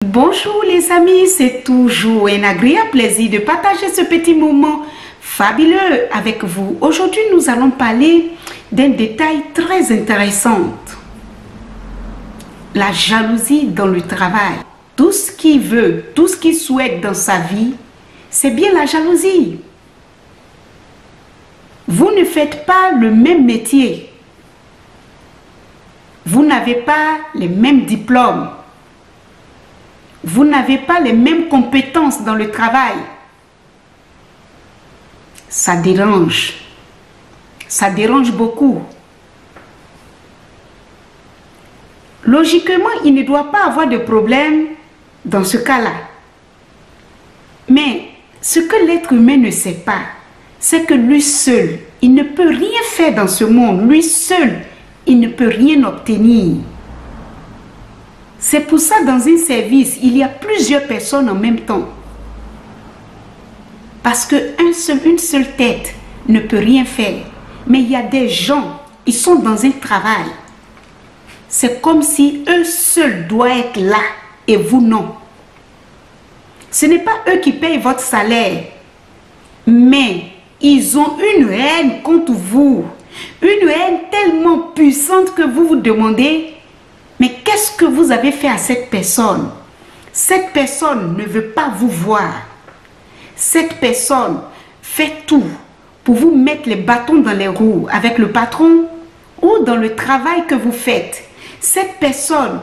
Bonjour les amis, c'est toujours un agréable plaisir de partager ce petit moment fabuleux avec vous. Aujourd'hui, nous allons parler d'un détail très intéressant. La jalousie dans le travail. Tout ce qu'il veut, tout ce qu'il souhaite dans sa vie, c'est bien la jalousie. Vous ne faites pas le même métier. Vous n'avez pas les mêmes diplômes. Vous n'avez pas les mêmes compétences dans le travail. Ça dérange. Ça dérange beaucoup. Logiquement, il ne doit pas avoir de problème dans ce cas-là. Mais ce que l'être humain ne sait pas, c'est que lui seul, il ne peut rien faire dans ce monde. Lui seul, il ne peut rien obtenir. C'est pour ça, dans un service, il y a plusieurs personnes en même temps. Parce qu'une seule tête ne peut rien faire. Mais il y a des gens, ils sont dans un travail. C'est comme si eux seuls doivent être là et vous non. Ce n'est pas eux qui payent votre salaire. Mais ils ont une haine contre vous. Une haine tellement puissante que vous vous demandez: mais qu'est-ce que vous avez fait à cette personne? Cette personne ne veut pas vous voir. Cette personne fait tout pour vous mettre les bâtons dans les roues avec le patron ou dans le travail que vous faites. Cette personne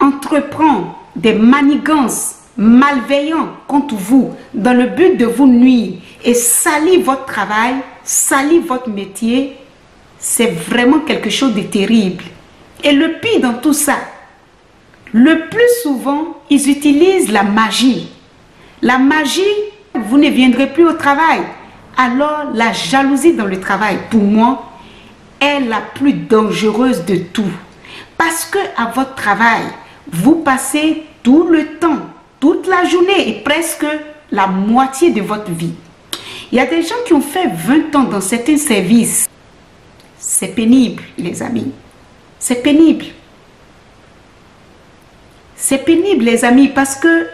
entreprend des manigances malveillantes contre vous dans le but de vous nuire et salir votre travail, salir votre métier. C'est vraiment quelque chose de terrible. Et le pire dans tout ça, le plus souvent, ils utilisent la magie. La magie, vous ne viendrez plus au travail. Alors, la jalousie dans le travail, pour moi, est la plus dangereuse de tout. Parce que à votre travail, vous passez tout le temps, toute la journée et presque la moitié de votre vie. Il y a des gens qui ont fait 20 ans dans certains services. C'est pénible, les amis. C'est pénible. C'est pénible, les amis, parce que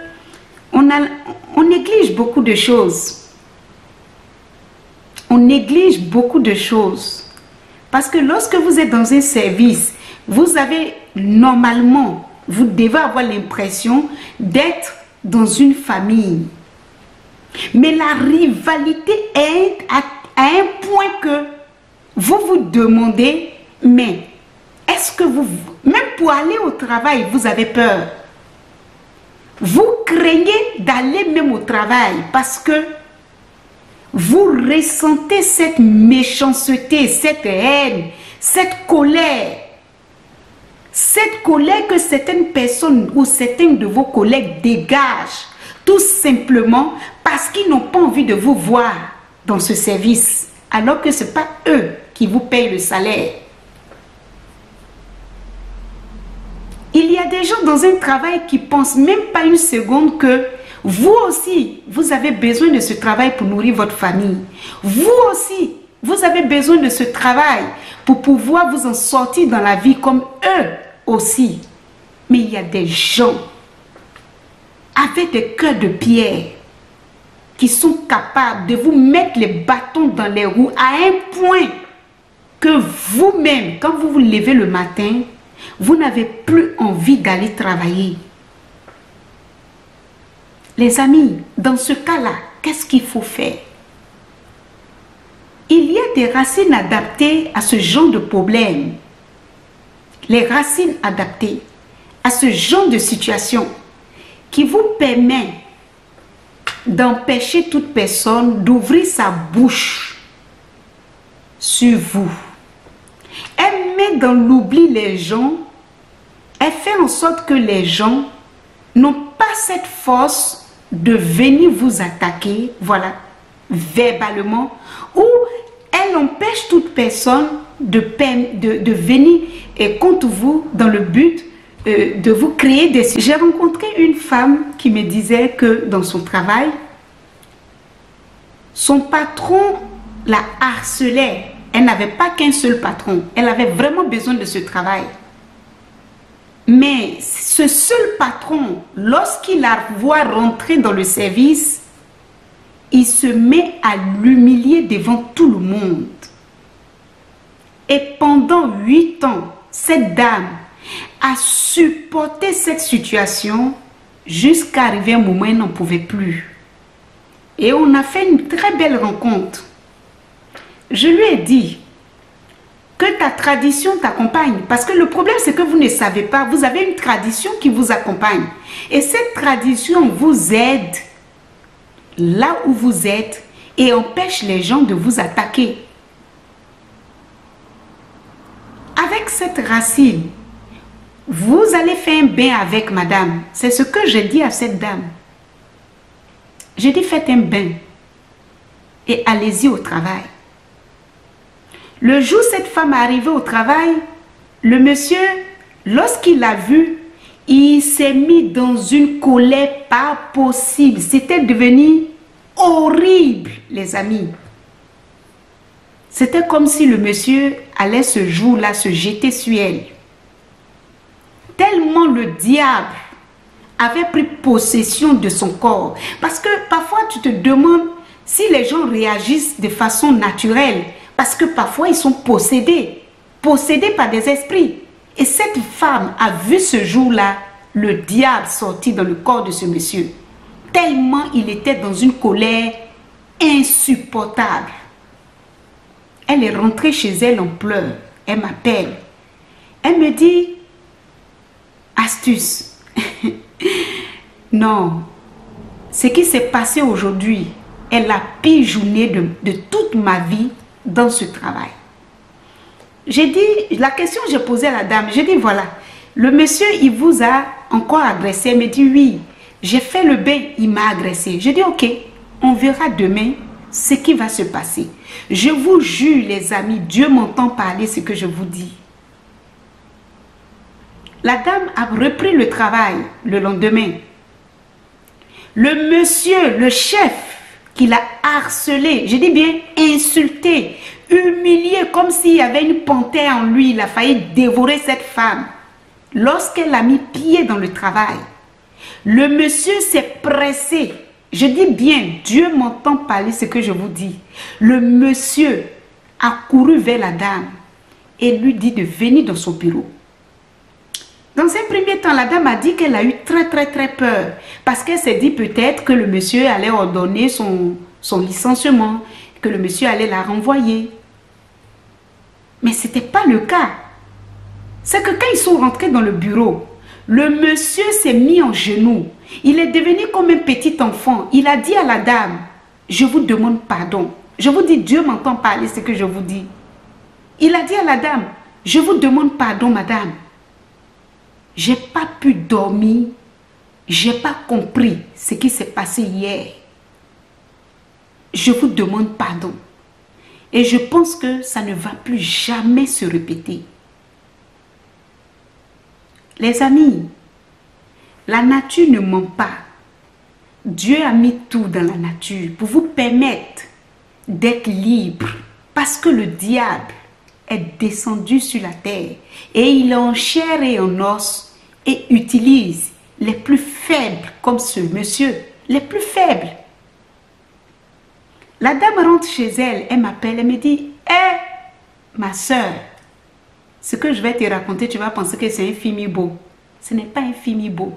on néglige beaucoup de choses. On néglige beaucoup de choses. Parce que lorsque vous êtes dans un service, vous avez normalement, vous devez avoir l'impression d'être dans une famille. Mais la rivalité est à un point que vous vous demandez, mais est-ce que vous, même pour aller au travail, vous avez peur? Vous craignez d'aller même au travail parce que vous ressentez cette méchanceté, cette haine, cette colère. Cette colère que certaines personnes ou certains de vos collègues dégagent tout simplement parce qu'ils n'ont pas envie de vous voir dans ce service, alors que ce n'est pas eux qui vous payent le salaire. Il y a des gens dans un travail qui ne pensent même pas une seconde que vous aussi, vous avez besoin de ce travail pour nourrir votre famille. Vous aussi, vous avez besoin de ce travail pour pouvoir vous en sortir dans la vie comme eux aussi. Mais il y a des gens avec des cœurs de pierre qui sont capables de vous mettre les bâtons dans les roues à un point que vous-même, quand vous vous levez le matin, vous n'avez plus envie d'aller travailler. Les amis, dans ce cas-là, qu'est-ce qu'il faut faire? Il y a des racines adaptées à ce genre de problème. Les racines adaptées à ce genre de situation qui vous permet d'empêcher toute personne d'ouvrir sa bouche sur vous. Elle met dans l'oubli les gens. Elle fait en sorte que les gens n'ont pas cette force de venir vous attaquer, voilà, verbalement, ou elle empêche toute personne de venir contre vous dans le but de vous créer des... J'ai rencontré une femme qui me disait que dans son travail, son patron la harcelait. Elle n'avait pas qu'un seul patron. Elle avait vraiment besoin de ce travail. Mais ce seul patron, lorsqu'il la voit rentrer dans le service, il se met à l'humilier devant tout le monde. Et pendant 8 ans, cette dame a supporté cette situation jusqu'à arriver un moment où elle n'en pouvait plus. Et on a fait une très belle rencontre. Je lui ai dit que ta tradition t'accompagne. Parce que le problème, c'est que vous ne savez pas. Vous avez une tradition qui vous accompagne. Et cette tradition vous aide là où vous êtes et empêche les gens de vous attaquer. Avec cette racine, vous allez faire un bain avec madame. C'est ce que j'ai dit à cette dame. J'ai dit, faites un bain et allez-y au travail. Le jour où cette femme est arrivée au travail, le monsieur, lorsqu'il l'a vue, il s'est mis dans une colère pas possible. C'était devenu horrible, les amis. C'était comme si le monsieur allait ce jour-là se jeter sur elle. Tellement le diable avait pris possession de son corps. Parce que parfois tu te demandes si les gens réagissent de façon naturelle. Parce que parfois ils sont possédés par des esprits. Et cette femme a vu ce jour-là le diable sortir dans le corps de ce monsieur. Tellement il était dans une colère insupportable. Elle est rentrée chez elle en pleurs. Elle m'appelle. Elle me dit, astuce. Non, ce qui s'est passé aujourd'hui est la pire journée de toute ma vie dans ce travail. J'ai dit, la question que j'ai posée à la dame, j'ai dit voilà, le monsieur il vous a encore agressé. Elle me dit oui, j'ai fait le bain, il m'a agressé. J'ai dit ok, on verra demain ce qui va se passer. Je vous jure les amis, Dieu m'entend parler ce que je vous dis. La dame a repris le travail le lendemain. Le monsieur, le chef, qui l'a harcelé, je dis bien insulté, humilié, comme s'il y avait une panthère en lui, il a failli dévorer cette femme. Lorsqu'elle a mis pied dans le travail, le monsieur s'est pressé. Je dis bien, Dieu m'entend parler ce que je vous dis. Le monsieur a couru vers la dame et lui dit de venir dans son bureau. Dans un premier temps, la dame a dit qu'elle a eu très peur. Parce qu'elle s'est dit peut-être que le monsieur allait ordonner son licenciement, que le monsieur allait la renvoyer. Mais ce n'était pas le cas. C'est que quand ils sont rentrés dans le bureau, le monsieur s'est mis en genoux. Il est devenu comme un petit enfant. Il a dit à la dame, je vous demande pardon. Je vous dis, Dieu m'entend parler ce que je vous dis. Il a dit à la dame, je vous demande pardon madame. J'ai pas pu dormir, j'ai pas compris ce qui s'est passé hier. Je vous demande pardon. Et je pense que ça ne va plus jamais se répéter. Les amis, la nature ne ment pas. Dieu a mis tout dans la nature pour vous permettre d'être libre. Parce que le diable est descendu sur la terre et il est en chair et en os et utilise les plus faibles comme ce monsieur, les plus faibles. La dame rentre chez elle, elle m'appelle, elle me dit, hé, ma soeur, ce que je vais te raconter, tu vas penser que c'est un film beau. Ce n'est pas un film beau.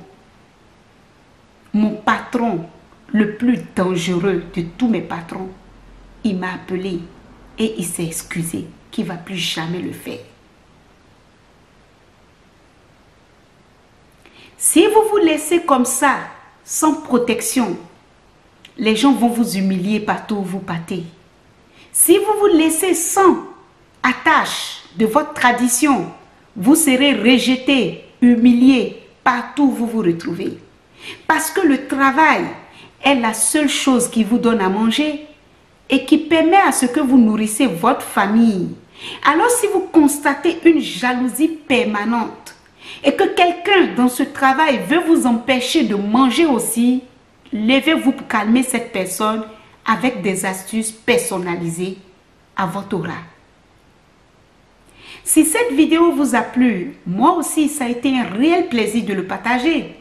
Mon patron, le plus dangereux de tous mes patrons, il m'a appelé et il s'est excusé qu'il ne va plus jamais le faire. Si vous vous laissez comme ça, sans protection, les gens vont vous humilier partout où vous partez. Si vous vous laissez sans attache de votre tradition, vous serez rejeté, humilié partout où vous vous retrouvez. Parce que le travail est la seule chose qui vous donne à manger et qui permet à ce que vous nourrissez votre famille. Alors si vous constatez une jalousie permanente, et que quelqu'un dans ce travail veut vous empêcher de manger aussi, levez-vous pour calmer cette personne avec des astuces personnalisées à votre aura. Si cette vidéo vous a plu, moi aussi, ça a été un réel plaisir de le partager.